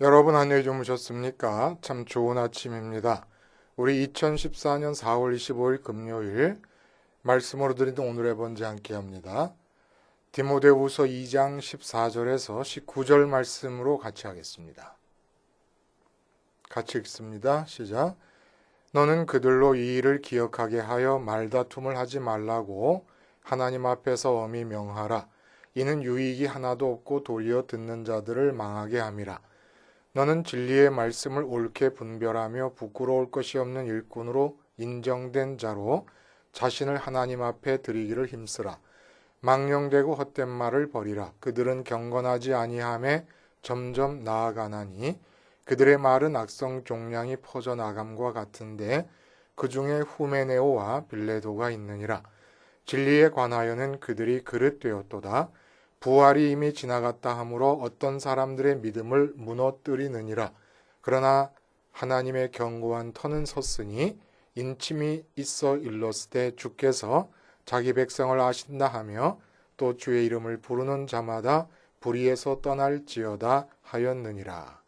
여러분 안녕히 주무셨습니까? 참 좋은 아침입니다. 우리 2014년 4월 25일 금요일 말씀으로 드린 오늘의 번째 함께 합니다. 디모데후서 2장 14절에서 19절 말씀으로 같이 하겠습니다. 같이 읽습니다. 시작. 너는 그들로 이 일을 기억하게 하여 말다툼을 하지 말라고 하나님 앞에서 엄히 명하라. 이는 유익이 하나도 없고 도리어 듣는 자들을 망하게 함이라. 너는 진리의 말씀을 옳게 분별하며 부끄러울 것이 없는 일꾼으로 인정된 자로 자신을 하나님 앞에 드리기를 힘쓰라. 망령되고 헛된 말을 버리라. 그들은 경건하지 아니함에 점점 나아가나니 그들의 말은 악성 종량이 퍼져나감과 같은데 그 중에 후메네오와 빌레도가 있느니라. 진리에 관하여는 그들이 그릇되었도다. 부활이 이미 지나갔다 하므로 어떤 사람들의 믿음을 무너뜨리느니라. 그러나 하나님의 견고한 터는 섰으니 인침이 있어 일렀을 주께서 자기 백성을 아신다 하며 또 주의 이름을 부르는 자마다 불의에서 떠날지어다 하였느니라.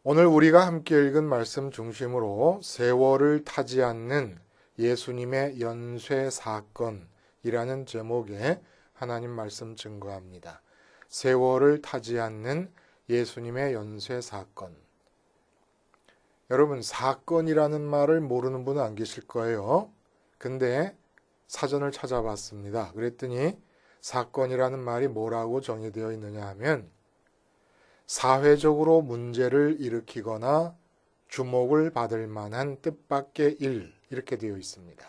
오늘 우리가 함께 읽은 말씀 중심으로 세월을 타지 않는 예수님의 연쇄 사건 이라는 제목의 하나님 말씀 증거합니다. 세월을 타지 않는 예수님의 연쇄 사건. 여러분, 사건이라는 말을 모르는 분은 안 계실 거예요. 근데 사전을 찾아봤습니다. 그랬더니 사건이라는 말이 뭐라고 정의되어 있느냐 하면 사회적으로 문제를 일으키거나 주목을 받을 만한 뜻밖의 일 이렇게 되어 있습니다.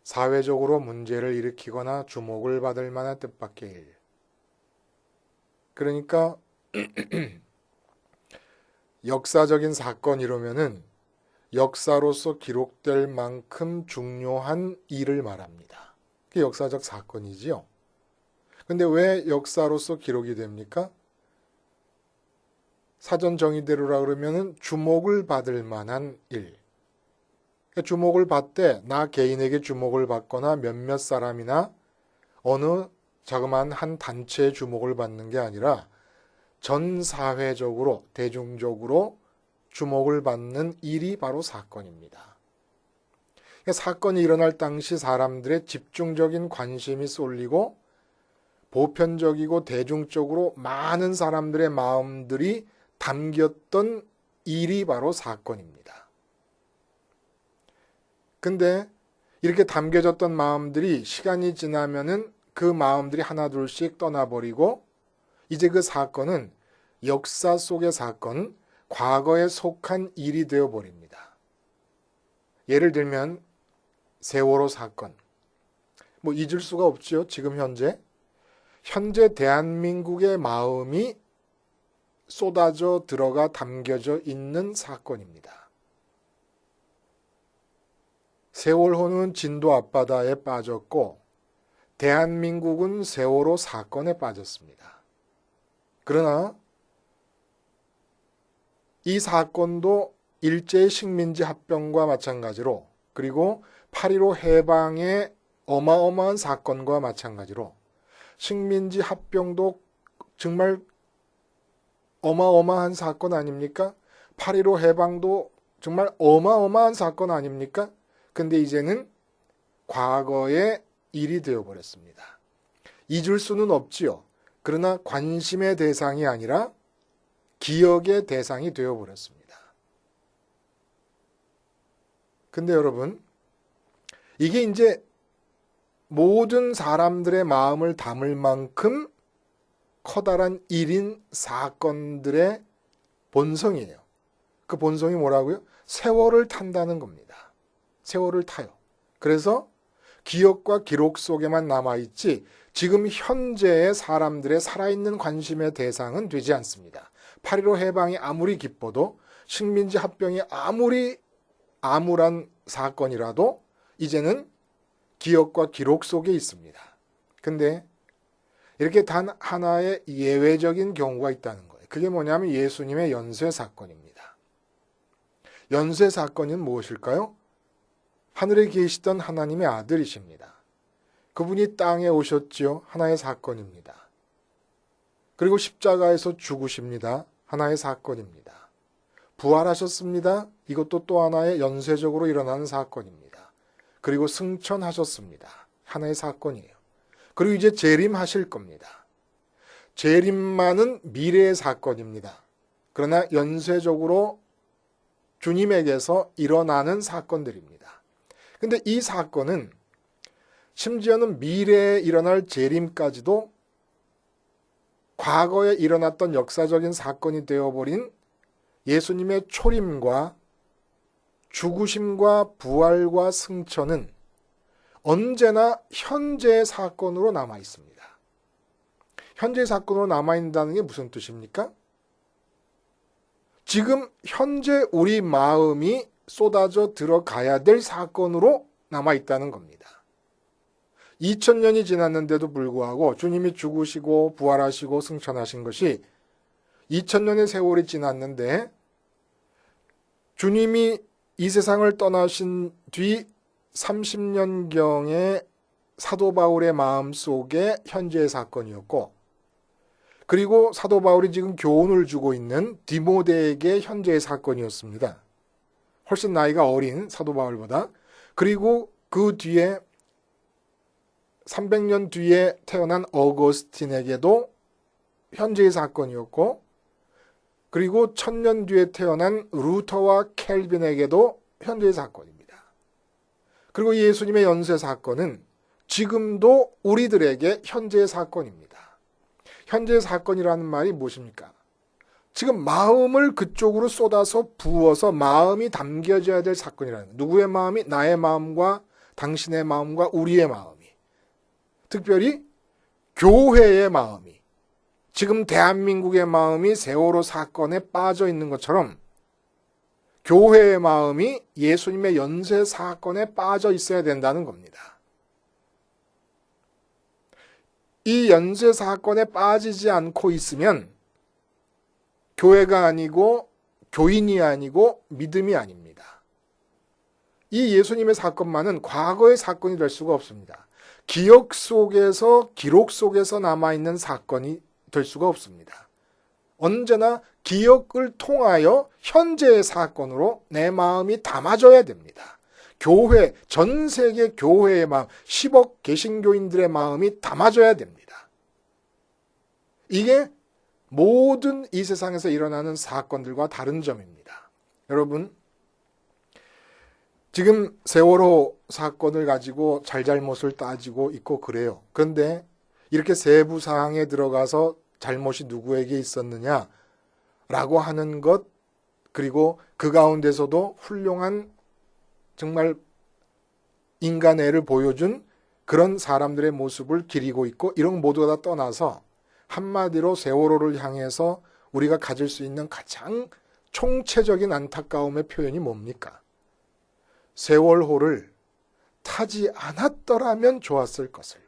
사회적으로 문제를 일으키거나 주목을 받을 만한 뜻밖의 일. 그러니까 역사적인 사건 이러면은 역사로서 기록될 만큼 중요한 일을 말합니다. 그게 역사적 사건이지요. 근데 왜 역사로서 기록이 됩니까? 사전 정의대로라 그러면은 주목을 받을 만한 일. 주목을 받되 나 개인에게 주목을 받거나 몇몇 사람이나 어느 자그마한 한 단체의 주목을 받는 게 아니라 전 사회적으로 대중적으로 주목을 받는 일이 바로 사건입니다. 사건이 일어날 당시 사람들의 집중적인 관심이 쏠리고 보편적이고 대중적으로 많은 사람들의 마음들이 담겼던 일이 바로 사건입니다. 근데 이렇게 담겨졌던 마음들이 시간이 지나면은 그 마음들이 하나둘씩 떠나버리고 이제 그 사건은 역사 속의 사건, 과거에 속한 일이 되어버립니다. 예를 들면 세월호 사건. 뭐 잊을 수가 없죠. 지금 현재 대한민국의 마음이 쏟아져 들어가 담겨져 있는 사건입니다. 세월호는 진도 앞바다에 빠졌고 대한민국은 세월호 사건에 빠졌습니다. 그러나 이 사건도 일제의 식민지 합병과 마찬가지로 그리고 8.15 해방의 어마어마한 사건과 마찬가지로 식민지 합병도 정말 어마어마한 사건 아닙니까? 8.15 해방도 정말 어마어마한 사건 아닙니까? 근데 이제는 과거의 일이 되어버렸습니다. 잊을 수는 없지요. 그러나 관심의 대상이 아니라 기억의 대상이 되어버렸습니다. 근데 여러분, 이게 이제 모든 사람들의 마음을 담을 만큼 커다란 일인 사건들의 본성이에요. 그 본성이 뭐라고요? 세월을 탄다는 겁니다. 세월을 타요. 그래서 기억과 기록 속에만 남아있지 지금 현재의 사람들의 살아있는 관심의 대상은 되지 않습니다. 8.15 해방이 아무리 기뻐도 식민지 합병이 아무리 암울한 사건이라도 이제는 기억과 기록 속에 있습니다. 근데 이렇게 단 하나의 예외적인 경우가 있다는 거예요. 그게 뭐냐면 예수님의 연쇄 사건입니다. 연쇄 사건은 무엇일까요? 하늘에 계시던 하나님의 아들이십니다. 그분이 땅에 오셨지요. 하나의 사건입니다. 그리고 십자가에서 죽으십니다. 하나의 사건입니다. 부활하셨습니다. 이것도 또 하나의 연쇄적으로 일어나는 사건입니다. 그리고 승천하셨습니다. 하나의 사건이에요. 그리고 이제 재림하실 겁니다. 재림만은 미래의 사건입니다. 그러나 연쇄적으로 주님에게서 일어나는 사건들입니다. 근데 이 사건은 심지어는 미래에 일어날 재림까지도 과거에 일어났던 역사적인 사건이 되어버린 예수님의 초림과 죽으심과 부활과 승천은 언제나 현재의 사건으로 남아 있습니다. 현재의 사건으로 남아있다는 게 무슨 뜻입니까? 지금 현재 우리 마음이 쏟아져 들어가야 될 사건으로 남아있다는 겁니다. 2000년이 지났는데도 불구하고 주님이 죽으시고 부활하시고 승천하신 것이 2000년의 세월이 지났는데 주님이 이 세상을 떠나신 뒤 30년경의 사도 바울의 마음속에 현재의 사건이었고, 그리고 사도 바울이 지금 교훈을 주고 있는 디모데에게 현재의 사건이었습니다. 훨씬 나이가 어린 사도 바울보다. 그리고 그 뒤에 300년 뒤에 태어난 어거스틴에게도 현재의 사건이었고, 그리고 1000년 뒤에 태어난 루터와 켈빈에게도 현재의 사건입니다. 그리고 예수님의 연쇄 사건은 지금도 우리들에게 현재의 사건입니다. 현재의 사건이라는 말이 무엇입니까? 지금 마음을 그쪽으로 쏟아서 부어서 마음이 담겨져야 될 사건이라는 거예요. 누구의 마음이? 나의 마음과 당신의 마음과 우리의 마음이. 특별히 교회의 마음이. 지금 대한민국의 마음이 세월호 사건에 빠져 있는 것처럼 교회의 마음이 예수님의 연쇄 사건에 빠져 있어야 된다는 겁니다. 이 연쇄 사건에 빠지지 않고 있으면 교회가 아니고 교인이 아니고 믿음이 아닙니다. 이 예수님의 사건만은 과거의 사건이 될 수가 없습니다. 기억 속에서, 기록 속에서 남아있는 사건이 될 수가 없습니다. 언제나 기억을 통하여 현재의 사건으로 내 마음이 담아져야 됩니다. 교회, 전 세계 교회의 마음, 10억 개신교인들의 마음이 담아져야 됩니다. 이게 모든 이 세상에서 일어나는 사건들과 다른 점입니다. 여러분, 지금 세월호 사건을 가지고 잘잘못을 따지고 있고 그래요. 그런데 이렇게 세부 사항에 들어가서 잘못이 누구에게 있었느냐라고 하는 것, 그리고 그 가운데서도 훌륭한 정말 인간애를 보여준 그런 사람들의 모습을 기리고 있고, 이런 모두가 다 떠나서 한마디로 세월호를 향해서 우리가 가질 수 있는 가장 총체적인 안타까움의 표현이 뭡니까? 세월호를 타지 않았더라면 좋았을 것을.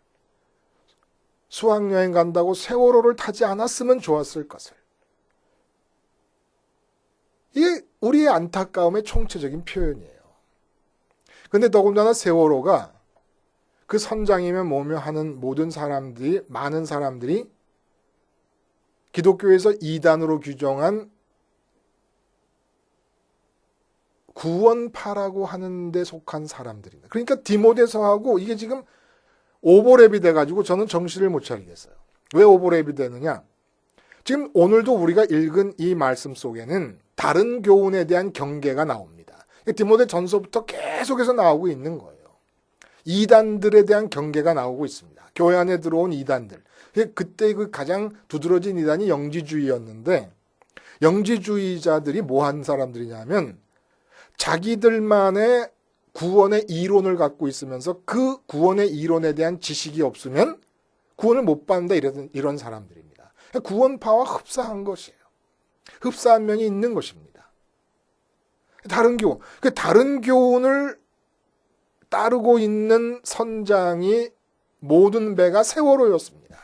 수학여행 간다고 세월호를 타지 않았으면 좋았을 것을. 이게 우리의 안타까움의 총체적인 표현이에요. 그런데 더군다나 세월호가 그 선장이면 뭐며 하는 모든 사람들이, 많은 사람들이 기독교에서 이단으로 규정한 구원파라고 하는 데 속한 사람들입니다. 그러니까 디모데서하고 이게 지금 오버랩이 돼가지고 저는 정신을 못 차리겠어요. 왜 오버랩이 되느냐? 지금 오늘도 우리가 읽은 이 말씀 속에는 다른 교훈에 대한 경계가 나옵니다. 디모데 전서부터 계속해서 나오고 있는 거예요. 이단들에 대한 경계가 나오고 있습니다. 교회 안에 들어온 이단들. 그때 그 가장 두드러진 이단이 영지주의였는데, 영지주의자들이 뭐 한 사람들이냐면 자기들만의 구원의 이론을 갖고 있으면서 그 구원의 이론에 대한 지식이 없으면 구원을 못 받는다, 이런 사람들입니다. 구원파와 흡사한 것이에요. 흡사한 면이 있는 것입니다. 다른 교훈. 그 다른 교훈을 따르고 있는 선장이 모든 배가 세월호였습니다.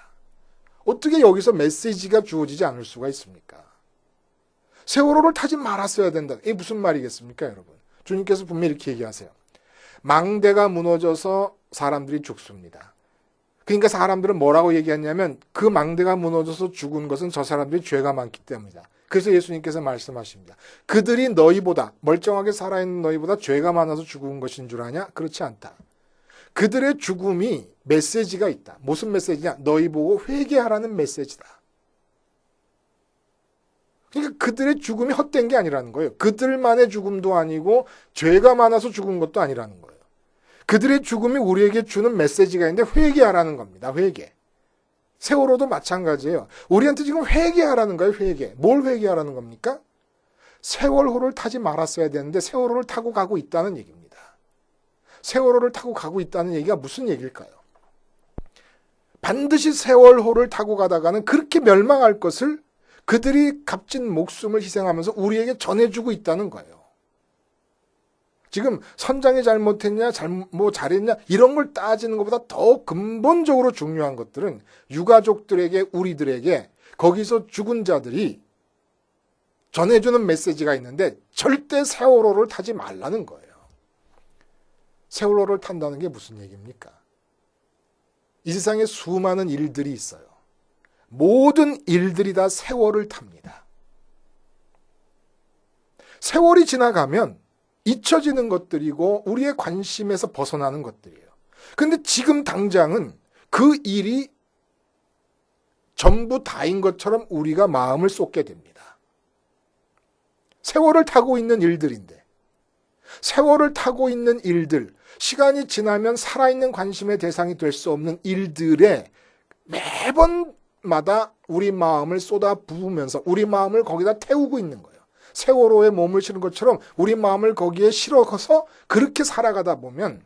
어떻게 여기서 메시지가 주어지지 않을 수가 있습니까? 세월호를 타지 말았어야 된다. 이게 무슨 말이겠습니까, 여러분? 주님께서 분명히 이렇게 얘기하세요. 망대가 무너져서 사람들이 죽습니다. 그러니까 사람들은 뭐라고 얘기했냐면 그 망대가 무너져서 죽은 것은 저 사람들이 죄가 많기 때문이다. 그래서 예수님께서 말씀하십니다. 그들이 너희보다 멀쩡하게 살아있는 너희보다 죄가 많아서 죽은 것인 줄 아냐? 그렇지 않다. 그들의 죽음이 메시지가 있다. 무슨 메시지냐? 너희 보고 회개하라는 메시지다. 그러니까 그들의 죽음이 헛된 게 아니라는 거예요. 그들만의 죽음도 아니고 죄가 많아서 죽은 것도 아니라는 거예요. 그들의 죽음이 우리에게 주는 메시지가 있는데 회개하라는 겁니다. 회개. 세월호도 마찬가지예요. 우리한테 지금 회개하라는 거예요. 회개. 뭘 회개하라는 겁니까? 세월호를 타지 말았어야 되는데 세월호를 타고 가고 있다는 얘기입니다. 세월호를 타고 가고 있다는 얘기가 무슨 얘기일까요? 반드시 세월호를 타고 가다가는 그렇게 멸망할 것을 그들이 값진 목숨을 희생하면서 우리에게 전해주고 있다는 거예요. 지금 선장이 잘못했냐, 잘했냐 이런 걸 따지는 것보다 더 근본적으로 중요한 것들은 유가족들에게 우리들에게 거기서 죽은 자들이 전해주는 메시지가 있는데 절대 세월호를 타지 말라는 거예요. 세월호를 탄다는 게 무슨 얘기입니까? 이 세상에 수많은 일들이 있어요. 모든 일들이 다 세월을 탑니다. 세월이 지나가면 잊혀지는 것들이고 우리의 관심에서 벗어나는 것들이에요. 그런데 지금 당장은 그 일이 전부 다인 것처럼 우리가 마음을 쏟게 됩니다. 세월을 타고 있는 일들인데 세월을 타고 있는 일들, 시간이 지나면 살아있는 관심의 대상이 될 수 없는 일들에 매번마다 우리 마음을 쏟아 부으면서 우리 마음을 거기다 태우고 있는 거예요. 세월호에 몸을 실은 것처럼 우리 마음을 거기에 실어서 그렇게 살아가다 보면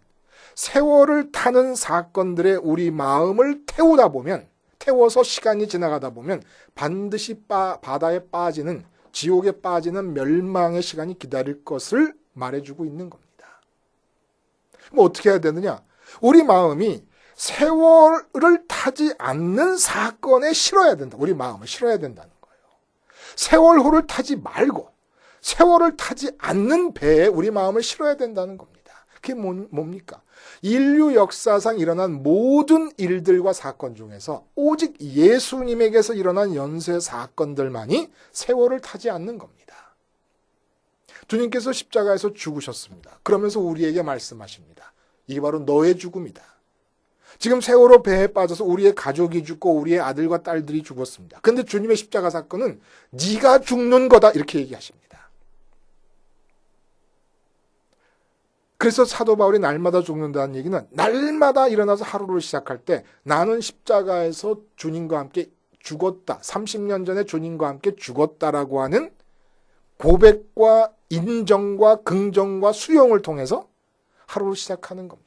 세월을 타는 사건들에 우리 마음을 태우다 보면 태워서 시간이 지나가다 보면 반드시 바다에 빠지는 지옥에 빠지는 멸망의 시간이 기다릴 것을 말해주고 있는 겁니다. 그럼 어떻게 해야 되느냐? 우리 마음이 세월을 타지 않는 사건에 실어야 된다. 우리 마음을 실어야 된다는 거예요. 세월호를 타지 말고 세월을 타지 않는 배에 우리 마음을 실어야 된다는 겁니다. 그게 뭡니까? 인류 역사상 일어난 모든 일들과 사건 중에서 오직 예수님에게서 일어난 연쇄 사건들만이 세월을 타지 않는 겁니다. 주님께서 십자가에서 죽으셨습니다. 그러면서 우리에게 말씀하십니다. 이게 바로 너의 죽음이다. 지금 세월호 배에 빠져서 우리의 가족이 죽고 우리의 아들과 딸들이 죽었습니다. 그런데 주님의 십자가 사건은 네가 죽는 거다 이렇게 얘기하십니다. 그래서 사도 바울이 날마다 죽는다는 얘기는 날마다 일어나서 하루를 시작할 때 나는 십자가에서 주님과 함께 죽었다. 30년 전에 주님과 함께 죽었다라고 하는 고백과 인정과 긍정과 수용을 통해서 하루를 시작하는 겁니다.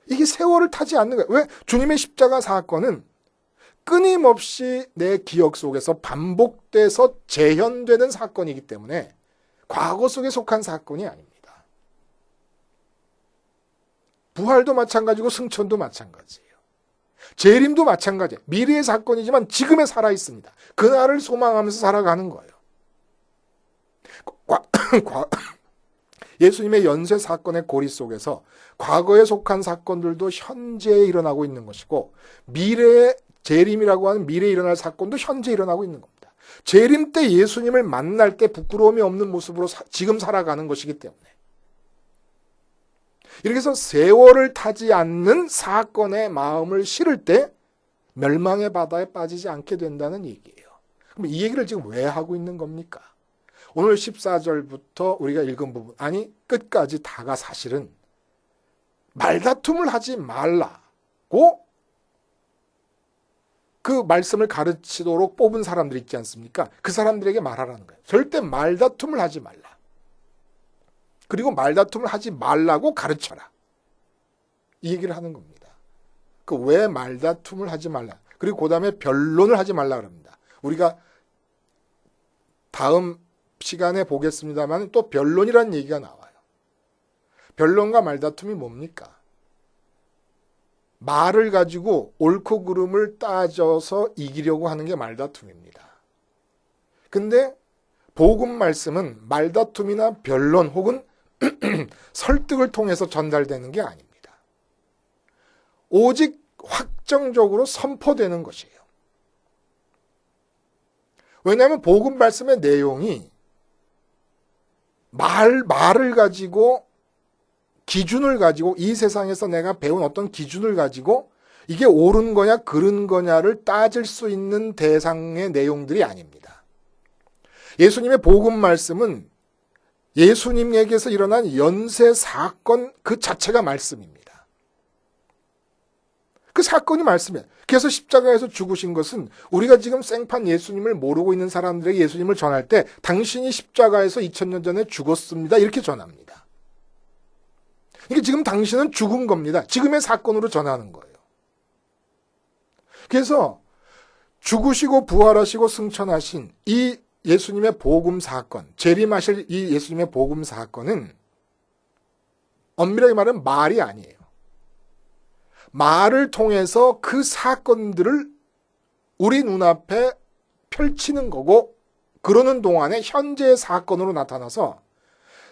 이게 세월을 타지 않는 거예요. 왜? 주님의 십자가 사건은 끊임없이 내 기억 속에서 반복돼서 재현되는 사건이기 때문에 과거 속에 속한 사건이 아닙니다. 부활도 마찬가지고 승천도 마찬가지예요. 재림도 마찬가지예요. 미래의 사건이지만 지금에 살아있습니다. 그날을 소망하면서 살아가는 거예요. 예수님의 연쇄 사건의 고리 속에서 과거에 속한 사건들도 현재에 일어나고 있는 것이고 미래의 재림이라고 하는 미래에 일어날 사건도 현재 일어나고 있는 겁니다. 재림 때 예수님을 만날 때 부끄러움이 없는 모습으로 지금 살아가는 것이기 때문에 이렇게 해서 세월을 타지 않는 사건에 마음을 실을 때 멸망의 바다에 빠지지 않게 된다는 얘기예요. 그럼 이 얘기를 지금 왜 하고 있는 겁니까? 오늘 14절부터 우리가 읽은 부분, 아니 끝까지 다가 사실은 말다툼을 하지 말라고 그 말씀을 가르치도록 뽑은 사람들 있지 않습니까? 그 사람들에게 말하라는 거예요. 절대 말다툼을 하지 말라. 그리고 말다툼을 하지 말라고 가르쳐라. 이 얘기를 하는 겁니다. 그 왜 말다툼을 하지 말라. 그리고 그 다음에 변론을 하지 말라 그럽니다. 우리가 다음 시간에 보겠습니다만 또 변론이라는 얘기가 나와요. 변론과 말다툼이 뭡니까? 말을 가지고 옳고 그름을 따져서 이기려고 하는 게 말다툼입니다. 근데 복음 말씀은 말다툼이나 변론 혹은 설득을 통해서 전달되는 게 아닙니다. 오직 확정적으로 선포되는 것이에요. 왜냐하면 복음 말씀의 내용이 말을 가지고 기준을 가지고 이 세상에서 내가 배운 어떤 기준을 가지고 이게 옳은 거냐 그른 거냐를 따질 수 있는 대상의 내용들이 아닙니다. 예수님의 복음 말씀은 예수님에게서 일어난 연쇄 사건 그 자체가 말씀입니다. 그 사건이 말씀이에요. 그래서 십자가에서 죽으신 것은 우리가 지금 생판 예수님을 모르고 있는 사람들에게 예수님을 전할 때 당신이 십자가에서 2000년 전에 죽었습니다. 이렇게 전합니다. 그러니까 지금 당신은 죽은 겁니다. 지금의 사건으로 전하는 거예요. 그래서 죽으시고 부활하시고 승천하신 이 예수님의 복음 사건, 재림하실 이 예수님의 복음 사건은 엄밀하게 말하면 말이 아니에요. 말을 통해서 그 사건들을 우리 눈앞에 펼치는 거고 그러는 동안에 현재의 사건으로 나타나서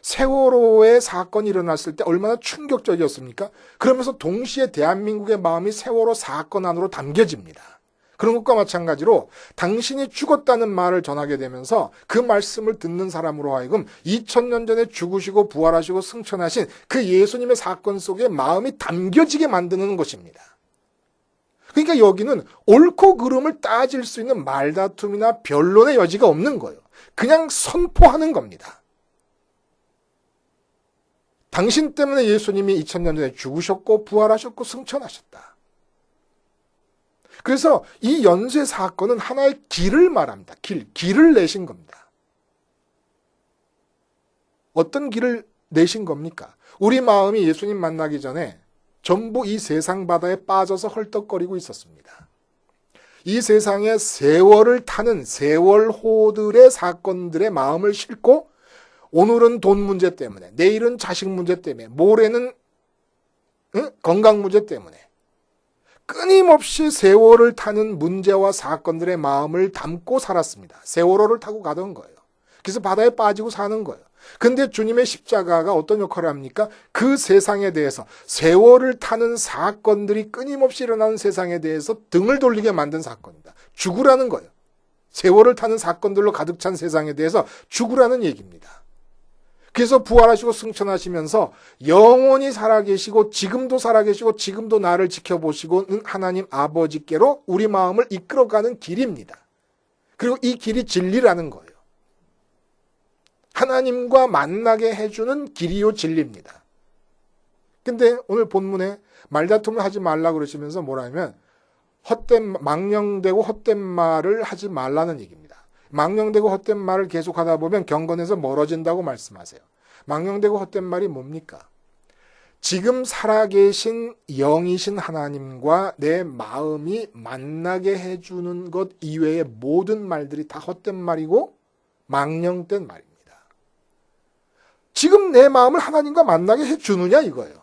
세월호의 사건이 일어났을 때 얼마나 충격적이었습니까? 그러면서 동시에 대한민국의 마음이 세월호 사건 안으로 담겨집니다. 그런 것과 마찬가지로 당신이 죽었다는 말을 전하게 되면서 그 말씀을 듣는 사람으로 하여금 2000년 전에 죽으시고 부활하시고 승천하신 그 예수님의 사건 속에 마음이 담겨지게 만드는 것입니다. 그러니까 여기는 옳고 그름을 따질 수 있는 말다툼이나 변론의 여지가 없는 거예요. 그냥 선포하는 겁니다. 당신 때문에 예수님이 2000년 전에 죽으셨고 부활하셨고 승천하셨다. 그래서 이 연쇄 사건은 하나의 길을 말합니다. 길을 내신 겁니다. 어떤 길을 내신 겁니까? 우리 마음이 예수님 만나기 전에 전부 이 세상 바다에 빠져서 헐떡거리고 있었습니다. 이 세상에 세월을 타는 세월호들의 사건들의 마음을 싣고 오늘은 돈 문제 때문에, 내일은 자식 문제 때문에, 모레는 건강 문제 때문에 끊임없이 세월을 타는 문제와 사건들의 마음을 담고 살았습니다. 세월호를 타고 가던 거예요. 그래서 바다에 빠지고 사는 거예요. 근데 주님의 십자가가 어떤 역할을 합니까? 그 세상에 대해서 세월을 타는 사건들이 끊임없이 일어나는 세상에 대해서 등을 돌리게 만든 사건입니다. 죽으라는 거예요. 세월을 타는 사건들로 가득 찬 세상에 대해서 죽으라는 얘기입니다. 그래서 부활하시고 승천하시면서 영원히 살아계시고 지금도 살아계시고 지금도 나를 지켜보시고는 하나님 아버지께로 우리 마음을 이끌어가는 길입니다. 그리고 이 길이 진리라는 거예요. 하나님과 만나게 해주는 길이요 진리입니다. 근데 오늘 본문에 말다툼을 하지 말라 그러시면서 뭐라 하면 망령되고 헛된 말을 하지 말라는 얘기입니다. 망령되고 헛된 말을 계속하다 보면 경건에서 멀어진다고 말씀하세요. 망령되고 헛된 말이 뭡니까? 지금 살아계신 영이신 하나님과 내 마음이 만나게 해주는 것 이외의 모든 말들이 다 헛된 말이고 망령된 말입니다. 지금 내 마음을 하나님과 만나게 해주느냐 이거예요.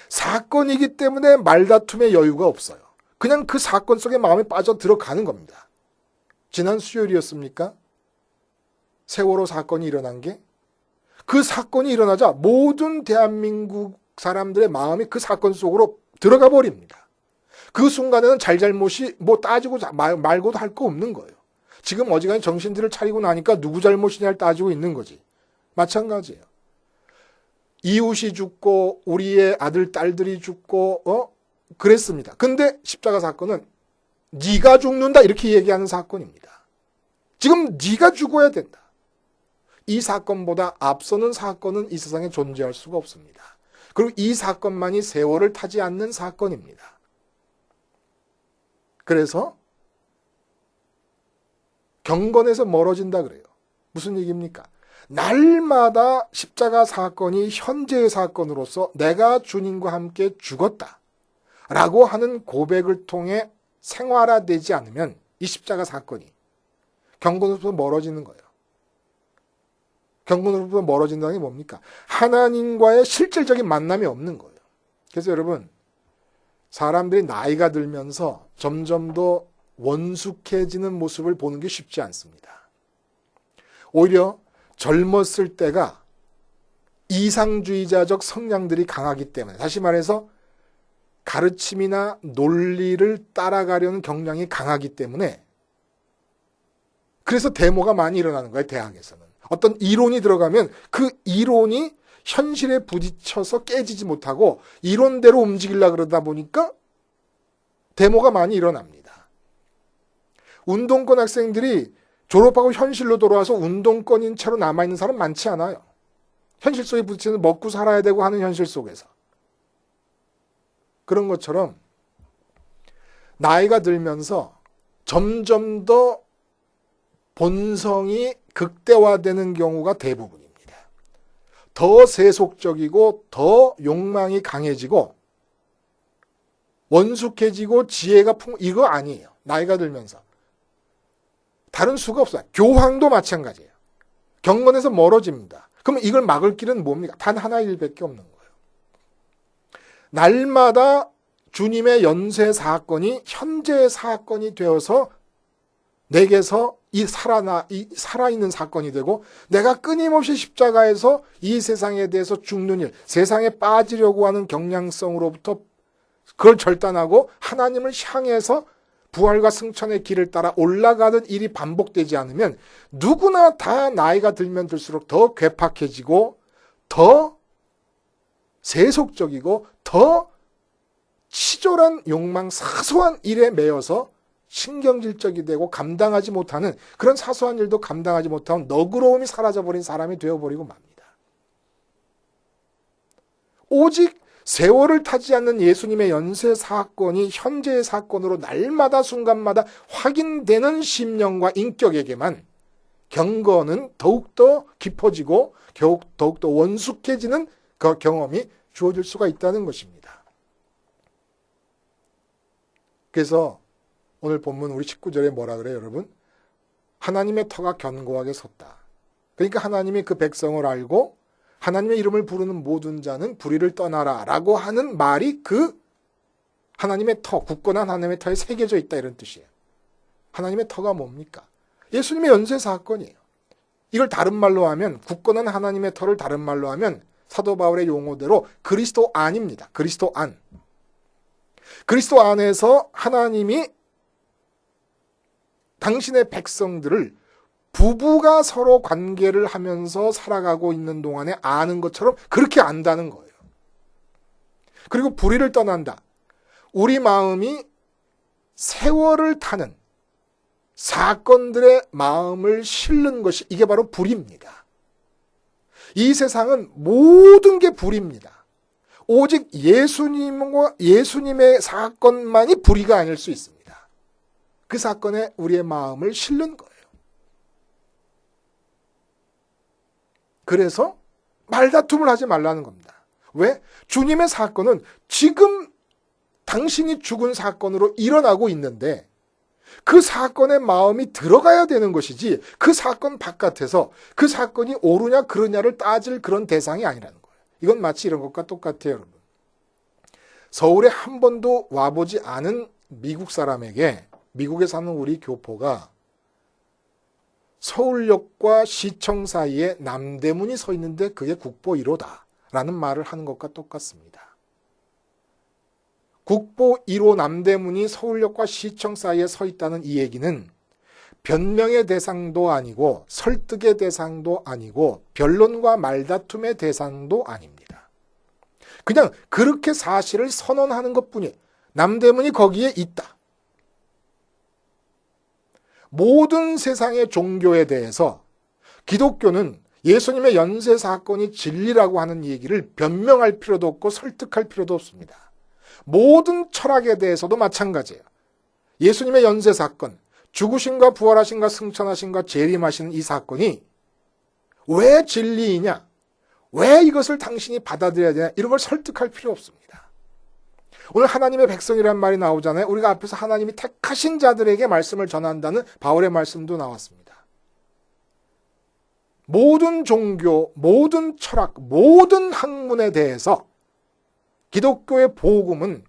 사건이기 때문에 말다툼의 여유가 없어요. 그냥 그 사건 속에 마음이 빠져 들어가는 겁니다. 지난 수요일이었습니까? 세월호 사건이 일어난 게 그 사건이 일어나자 모든 대한민국 사람들의 마음이 그 사건 속으로 들어가 버립니다. 그 순간에는 잘잘못이 뭐 따지고 말고도 할 거 없는 거예요. 지금 어지간히 정신들을 차리고 나니까 누구 잘못이냐를 따지고 있는 거지. 마찬가지예요. 이웃이 죽고 우리의 아들 딸들이 죽고 그랬습니다. 근데 십자가 사건은 네가 죽는다 이렇게 얘기하는 사건입니다. 지금 네가 죽어야 된다. 이 사건보다 앞서는 사건은 이 세상에 존재할 수가 없습니다. 그리고 이 사건만이 세월을 타지 않는 사건입니다. 그래서 경건에서 멀어진다 그래요. 무슨 얘기입니까? 날마다 십자가 사건이 현재의 사건으로서 내가 주님과 함께 죽었다 라고 하는 고백을 통해 생활화되지 않으면 이 십자가 사건이 경건으로부터 멀어지는 거예요. 경건으로부터 멀어진다는 게 뭡니까? 하나님과의 실질적인 만남이 없는 거예요. 그래서 여러분, 사람들이 나이가 들면서 점점 더 원숙해지는 모습을 보는 게 쉽지 않습니다. 오히려 젊었을 때가 이상주의자적 성향들이 강하기 때문에, 다시 말해서 가르침이나 논리를 따라가려는 경향이 강하기 때문에 그래서 데모가 많이 일어나는 거예요. 대학에서는. 어떤 이론이 들어가면 그 이론이 현실에 부딪혀서 깨지지 못하고 이론대로 움직이려고 그러다 보니까 데모가 많이 일어납니다. 운동권 학생들이 졸업하고 현실로 돌아와서 운동권인 채로 남아있는 사람 많지 않아요. 현실 속에 부딪히는 먹고 살아야 되고 하는 현실 속에서. 그런 것처럼 나이가 들면서 점점 더 본성이 극대화되는 경우가 대부분입니다. 더 세속적이고 더 욕망이 강해지고 원숙해지고 지혜가 이거 아니에요. 나이가 들면서. 다른 수가 없어요. 교황도 마찬가지예요. 경건에서 멀어집니다. 그러면 이걸 막을 길은 뭡니까? 단 하나의 일밖에 없는 거예요. 날마다 주님의 연쇄 사건이 현재의 사건이 되어서 내게서 이 살아있는 사건이 되고 내가 끊임없이 십자가에서 이 세상에 대해서 죽는 일, 세상에 빠지려고 하는 경향성으로부터 그걸 절단하고 하나님을 향해서 부활과 승천의 길을 따라 올라가는 일이 반복되지 않으면 누구나 다 나이가 들면 들수록 더 괴팍해지고 더 세속적이고 더 치졸한 욕망, 사소한 일에 매여서 신경질적이 되고 감당하지 못하는 그런 사소한 일도 감당하지 못하는 너그러움이 사라져버린 사람이 되어버리고 맙니다. 오직 세월을 타지 않는 예수님의 연쇄 사건이 현재의 사건으로 날마다 순간마다 확인되는 심령과 인격에게만 경건은 더욱더 깊어지고 더욱더 원숙해지는 그 경험이 주어질 수가 있다는 것입니다. 그래서 오늘 본문 우리 19절에 뭐라 그래요, 여러분? 하나님의 터가 견고하게 섰다. 그러니까 하나님이 그 백성을 알고 하나님의 이름을 부르는 모든 자는 불의를 떠나라 라고 하는 말이 그 하나님의 터, 굳건한 하나님의 터에 새겨져 있다 이런 뜻이에요. 하나님의 터가 뭡니까? 예수님의 연쇄 사건이에요. 이걸 다른 말로 하면 굳건한 하나님의 터를 다른 말로 하면 사도 바울의 용어대로 그리스도 안입니다. 그리스도 안. 그리스도 안에서 하나님이 당신의 백성들을 부부가 서로 관계를 하면서 살아가고 있는 동안에 아는 것처럼 그렇게 안다는 거예요. 그리고 불의를 떠난다. 우리 마음이 세월을 타는 사건들의 마음을 실는 것이 이게 바로 불의입니다. 이 세상은 모든 게 불의입니다. 오직 예수님의 사건만이 불의가 아닐 수 있습니다. 그 사건에 우리의 마음을 실는 거예요. 그래서 말다툼을 하지 말라는 겁니다. 왜? 주님의 사건은 지금 당신이 죽은 사건으로 일어나고 있는데 그 사건의 마음이 들어가야 되는 것이지 그 사건 바깥에서 그 사건이 옳으냐 그르냐를 따질 그런 대상이 아니라는 거예요. 이건 마치 이런 것과 똑같아요, 여러분. 서울에 한 번도 와보지 않은 미국 사람에게 미국에 사는 우리 교포가 서울역과 시청 사이에 남대문이 서 있는데 그게 국보 1호다 라는 말을 하는 것과 똑같습니다. 국보 1호 남대문이 서울역과 시청 사이에 서 있다는 이 얘기는 변명의 대상도 아니고 설득의 대상도 아니고 변론과 말다툼의 대상도 아닙니다. 그냥 그렇게 사실을 선언하는 것뿐이에요. 남대문이 거기에 있다. 모든 세상의 종교에 대해서 기독교는 예수님의 연쇄 사건이 진리라고 하는 얘기를 변명할 필요도 없고 설득할 필요도 없습니다. 모든 철학에 대해서도 마찬가지예요. 예수님의 연쇄 사건, 죽으심과 부활하심과 승천하심과 재림하시는 이 사건이 왜 진리이냐? 왜 이것을 당신이 받아들여야 되냐? 이런 걸 설득할 필요 없습니다. 오늘 하나님의 백성이라는 말이 나오잖아요. 우리가 앞에서 하나님이 택하신 자들에게 말씀을 전한다는 바울의 말씀도 나왔습니다. 모든 종교, 모든 철학, 모든 학문에 대해서 기독교의 복음은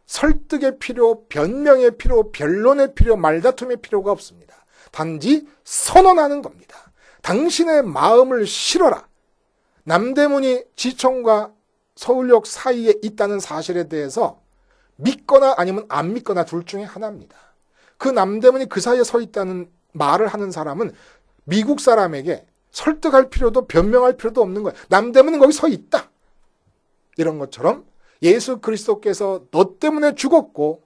설득의 필요, 변명의 필요, 변론의 필요, 말다툼의 필요가 없습니다. 단지 선언하는 겁니다. 당신의 마음을 실어라. 남대문이 지청과 서울역 사이에 있다는 사실에 대해서 믿거나 아니면 안 믿거나 둘 중에 하나입니다. 그 남대문이 그 사이에 서 있다는 말을 하는 사람은 미국 사람에게 설득할 필요도 변명할 필요도 없는 거예요. 남대문은 거기 서 있다. 이런 것처럼 예수 그리스도께서 너 때문에 죽었고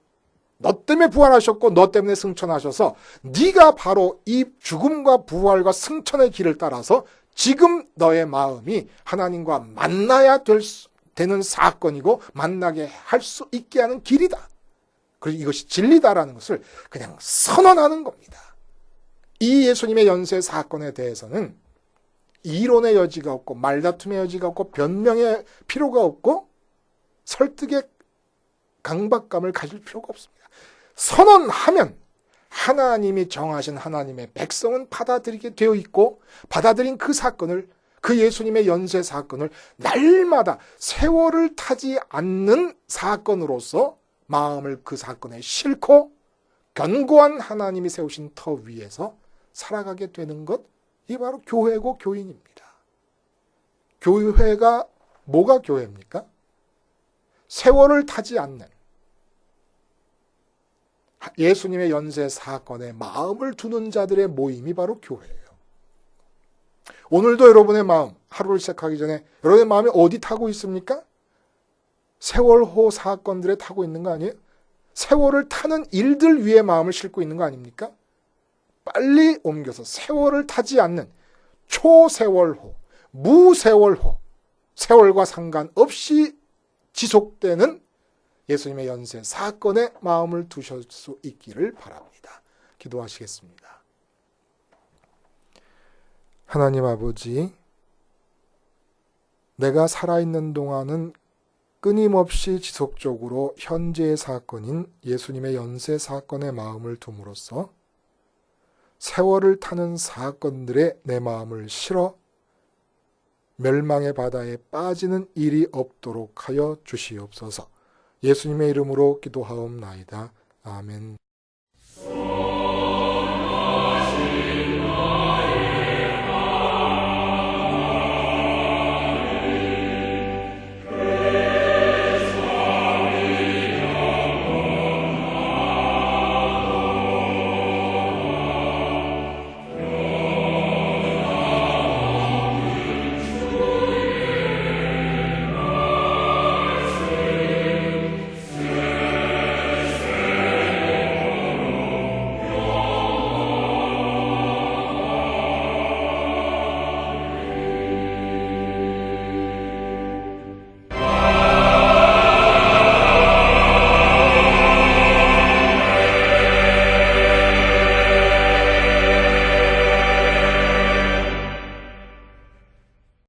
너 때문에 부활하셨고 너 때문에 승천하셔서 네가 바로 이 죽음과 부활과 승천의 길을 따라서 지금 너의 마음이 하나님과 만나야 되는 사건이고 만나게 할 수 있게 하는 길이다. 그리고 이것이 진리다라는 것을 그냥 선언하는 겁니다. 이 예수님의 연쇄 사건에 대해서는 이론의 여지가 없고 말다툼의 여지가 없고 변명의 필요가 없고 설득의 강박감을 가질 필요가 없습니다. 선언하면 하나님이 정하신 하나님의 백성은 받아들이게 되어 있고 받아들인 그 사건을 그 예수님의 연쇄 사건을 날마다 세월을 타지 않는 사건으로서 마음을 그 사건에 싣고 견고한 하나님이 세우신 터 위에서 살아가게 되는 것, 이 바로 교회고 교인입니다. 교회가 뭐가 교회입니까? 세월을 타지 않는 예수님의 연쇄 사건에 마음을 두는 자들의 모임이 바로 교회예요. 오늘도 여러분의 마음, 하루를 시작하기 전에 여러분의 마음이 어디 타고 있습니까? 세월호 사건들에 타고 있는 거 아니에요? 세월을 타는 일들 위에 마음을 싣고 있는 거 아닙니까? 빨리 옮겨서 세월을 타지 않는 초세월호, 무세월호, 세월과 상관없이 지속되는 예수님의 연쇄 사건에 마음을 두실 수 있기를 바랍니다. 기도하시겠습니다. 하나님 아버지, 내가 살아있는 동안은 끊임없이 지속적으로 현재의 사건인 예수님의 연쇄 사건에 마음을 둠으로써 세월을 타는 사건들에 내 마음을 실어 멸망의 바다에 빠지는 일이 없도록 하여 주시옵소서. 예수님의 이름으로 기도하옵나이다. 아멘.